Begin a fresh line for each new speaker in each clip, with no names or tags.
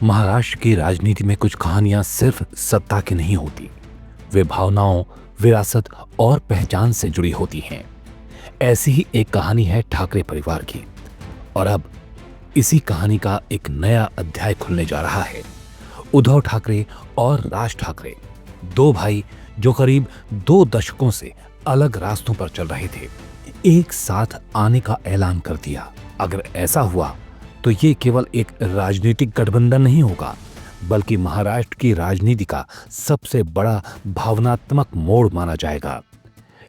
महाराष्ट्र की राजनीति में कुछ कहानियां सिर्फ सत्ता की नहीं होती, वे भावनाओं, विरासत और पहचान से जुड़ी होती हैं। ऐसी ही एक कहानी है ठाकरे परिवार की। और अब इसी कहानी का एक नया अध्याय खुलने जा रहा है। उद्धव ठाकरे और राज ठाकरे, दो भाई जो करीब 2 दशकों से अलग रास्तों पर चल रहे थे, एक साथ आने का ऐलान कर दिया। अगर ऐसा हुआ तो ये केवल एक राजनीतिक गठबंधन नहीं होगा, बल्कि महाराष्ट्र की राजनीति का सबसे बड़ा भावनात्मक मोड़ माना जाएगा।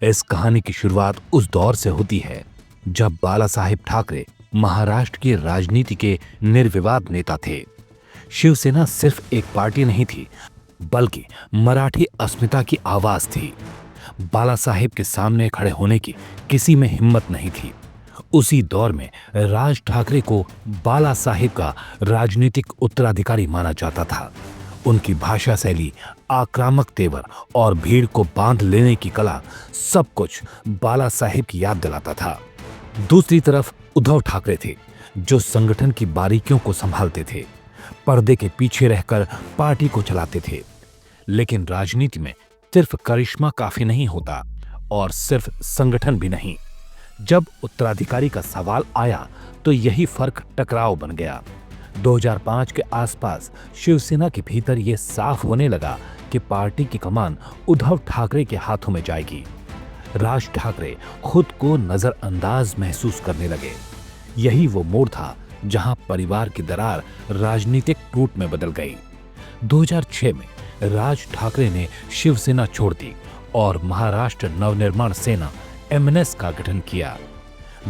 इस कहानी की शुरुआत उस दौर से होती है जब बाला साहेब ठाकरे महाराष्ट्र की राजनीति के निर्विवाद नेता थे। शिवसेना सिर्फ एक पार्टी नहीं थी, बल्कि मराठी अस्मिता की आवाज थी। बाला साहेब के सामने खड़े होने की किसी में हिम्मत नहीं थी। उसी दौर में राज ठाकरे को बाला साहेब का राजनीतिक उत्तराधिकारी माना जाता था। उनकी भाषा शैली, आक्रामक तेवर और भीड़ को बांध लेने की कला, सब कुछ बाला साहेब की याद दिलाता था। दूसरी तरफ उद्धव ठाकरे थे, जो संगठन की बारीकियों को संभालते थे, पर्दे के पीछे रहकर पार्टी को चलाते थे। लेकिन राजनीति में सिर्फ करिश्मा काफी नहीं होता, और सिर्फ संगठन भी नहीं। जब उत्तराधिकारी का सवाल आया तो यही फर्क टकराव बन गया। 2005 के आसपास शिवसेना के भीतर यह साफ होने लगा कि पार्टी की कमान उद्धव ठाकरे के हाथों में जाएगी। राज ठाकरे खुद को नजरअंदाज महसूस करने लगे। यही वो मोड़ था जहां परिवार की दरार राजनीतिक टूट में बदल गई। 2006 में राज ठाकरे ने शिवसेना छोड़ दी और महाराष्ट्र नवनिर्माण सेना एमएनएस का गठन किया।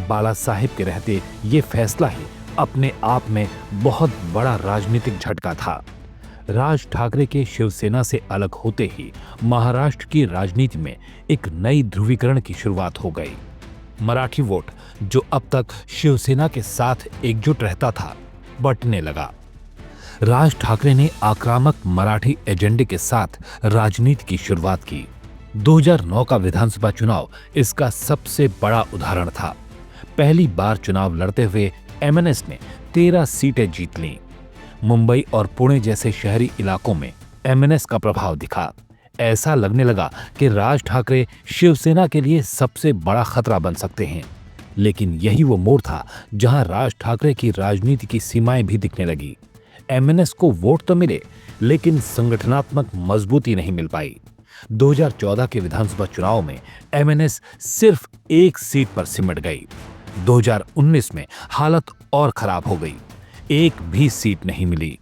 बाला साहेब के रहते ये फैसला ही अपने आप में बहुत बड़ा राजनीतिक झटका था। राज ठाकरे के शिवसेना से अलग होते ही महाराष्ट्र की राजनीति में एक नई ध्रुवीकरण की शुरुआत हो गई। मराठी वोट, जो अब तक शिवसेना के साथ एकजुट रहता था, बंटने लगा। राज ठाकरे ने आक्रामक मराठी एजेंडे के साथ राजनीति की शुरुआत की। 2009 का विधानसभा चुनाव इसका सबसे बड़ा उदाहरण था। पहली बार चुनाव लड़ते हुए एमएनएस ने 13 सीटें जीत लीं। मुंबई और पुणे जैसे शहरी इलाकों में एमएनएस का प्रभाव दिखा। ऐसा लगने लगा कि राज ठाकरे शिवसेना के लिए सबसे बड़ा खतरा बन सकते हैं। लेकिन यही वो मोड़ था जहां राज ठाकरे की राजनीति की सीमाएं भी दिखने लगी। एमएनएस को वोट तो मिले, लेकिन संगठनात्मक मजबूती नहीं मिल पाई। 2014 के विधानसभा चुनाव में एमएनएस सिर्फ 1 सीट पर सिमट गई। 2019 में हालत और खराब हो गई, एक भी सीट नहीं मिली।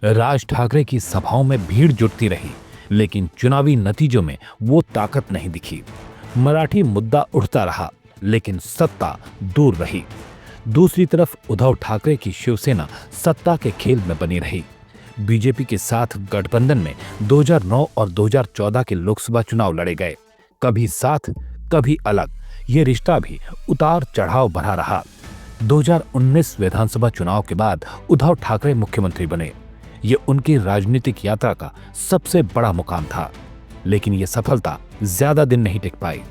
राज ठाकरे की सभाओं में भीड़ जुटती रही, लेकिन चुनावी नतीजों में वो ताकत नहीं दिखी। मराठी मुद्दा उठता रहा, लेकिन सत्ता दूर रही। दूसरी तरफ उद्धव ठाकरे की शिवसेना सत्ता के खेल में बनी रही। बीजेपी के साथ गठबंधन में 2009 और 2014 के लोकसभा चुनाव लड़े गए, कभी साथ कभी अलग। ये रिश्ता भी उतार चढ़ाव भरा रहा। 2019 विधानसभा चुनाव के बाद उद्धव ठाकरे मुख्यमंत्री बने। ये उनकी राजनीतिक यात्रा का सबसे बड़ा मुकाम था, लेकिन ये सफलता ज्यादा दिन नहीं टिक पाई।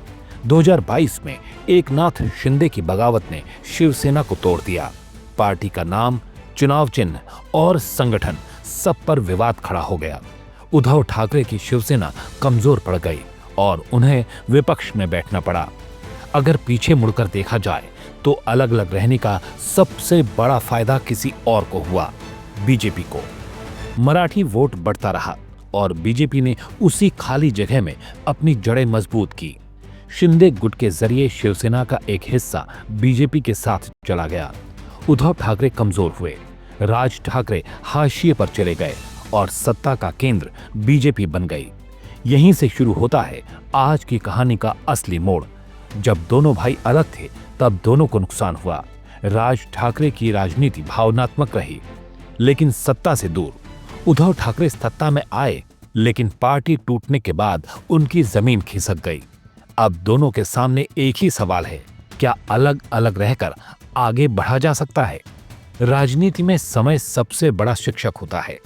2022 में एकनाथ शिंदे की बगावत ने शिवसेना को तोड़ दिया। पार्टी का नाम, चुनाव चिन्ह और संगठन, सब पर विवाद खड़ा हो गया। उद्धव ठाकरे की शिवसेना कमजोर पड़ गई और उन्हें विपक्ष में बैठना पड़ा। अगर पीछे मुड़कर देखा जाए तो अलग अलग रहने का सबसे बड़ा फायदा किसी और को हुआ, बीजेपी को। मराठी वोट बढ़ता रहा और बीजेपी ने उसी खाली जगह में अपनी जड़ें मजबूत की। शिंदे गुट के जरिए शिवसेना का एक हिस्सा बीजेपी के साथ चला गया। उद्धव ठाकरे कमजोर हुए, राज ठाकरे हाशिए पर चले गए और सत्ता का केंद्र बीजेपी बन गई। यहीं से शुरू होता है आज की कहानी का असली मोड़। जब दोनों भाई अलग थे, तब दोनों को नुकसान हुआ। राज ठाकरे की राजनीति भावनात्मक रही, लेकिन सत्ता से दूर। उद्धव ठाकरे सत्ता में आए, लेकिन पार्टी टूटने के बाद उनकी जमीन खिसक गई। अब दोनों के सामने एक ही सवाल है, क्या अलग अलग रहकर आगे बढ़ा जा सकता है? राजनीति में समय सबसे बड़ा शिक्षक होता है।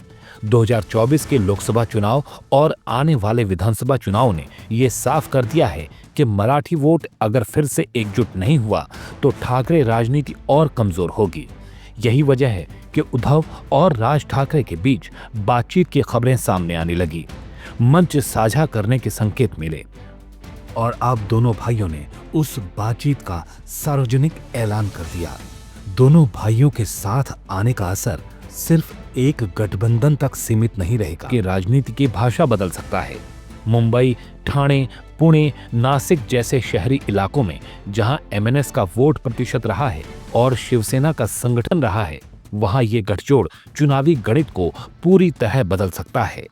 2024 के लोकसभा चुनाव और आने वाले विधानसभा चुनाव ने ये साफ कर दिया है कि मराठी वोट अगर फिर से एकजुट नहीं हुआ तो ठाकरे राजनीति और कमजोर होगी। यही वजह है कि उद्धव और राज ठाकरे के बीच बातचीत की खबरें सामने आने लगी। मंच साझा करने के संकेत मिले और अब दोनों भाइयों ने उस बातचीत का सार्वजनिक ऐलान कर दिया। दोनों भाइयों के साथ आने का असर सिर्फ एक गठबंधन तक सीमित नहीं रहेगा कि राजनीति की भाषा बदल सकता है। मुंबई, ठाणे, पुणे, नासिक जैसे शहरी इलाकों में जहां एमएनएस का वोट प्रतिशत रहा है और शिवसेना का संगठन रहा है, वहां ये गठजोड़ चुनावी गणित को पूरी तरह बदल सकता है।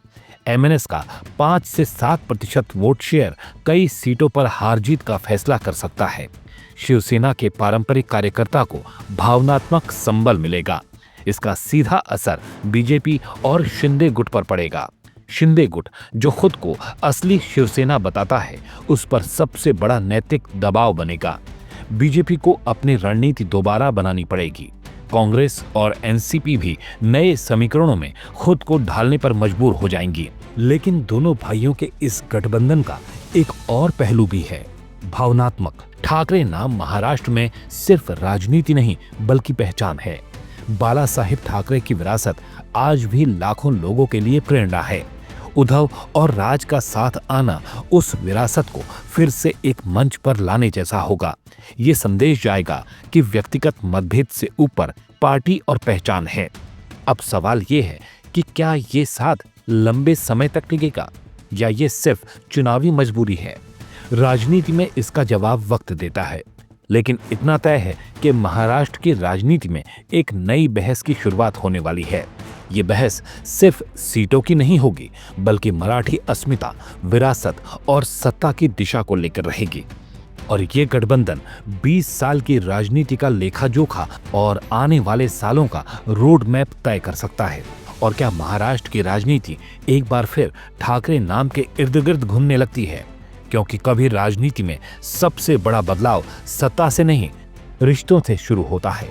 एमएनएस का 5 से 7% वोट शेयर कई सीटों पर हार जीत का फैसला कर सकता है। शिवसेना के पारंपरिक कार्यकर्ता को भावनात्मक संबल मिलेगा। इसका सीधा असर बीजेपी और शिंदे गुट पर पड़ेगा। शिंदे गुट, जो खुद को असली शिवसेना बताता है, उस पर सबसे बड़ा नैतिक दबाव बनेगा। बीजेपी को अपनी रणनीति दोबारा बनानी पड़ेगी। कांग्रेस और एनसीपी भी नए समीकरणों में खुद को ढालने पर मजबूर हो जाएंगी। लेकिन दोनों भाइयों के इस गठबंधन का एक और पहलू भी है, भावनात्मक। ठाकरे नाम महाराष्ट्र में सिर्फ राजनीति नहीं बल्कि पहचान है। बाला साहिब ठाकरे की विरासत आज भी लाखों लोगों के लिए प्रेरणा है। उद्धव और राज का साथ आना उस विरासत को फिर से एक मंच पर लाने जैसा होगा। ये संदेश जाएगा कि व्यक्तिगत मतभेद से ऊपर पार्टी और पहचान है। अब सवाल ये है कि क्या ये साथ लंबे समय तक टिकेगा या ये सिर्फ चुनावी मजबूरी है। राजनीति में इसका जवाब वक्त देता है, लेकिन इतना तय है कि महाराष्ट्र की राजनीति में एक नई बहस की शुरुआत होने वाली है। ये बहस सिर्फ सीटों की नहीं होगी, बल्कि मराठी अस्मिता, विरासत और सत्ता की दिशा को लेकर रहेगी। और ये गठबंधन 20 साल की राजनीति का लेखा जोखा और आने वाले सालों का रोड मैप तय कर सकता है। और क्या महाराष्ट्र की राजनीति एक बार फिर ठाकरे नाम के इर्द गिर्द घूमने लगती है? क्योंकि कभी राजनीति में सबसे बड़ा बदलाव सत्ता से नहीं, रिश्तों से शुरू होता है।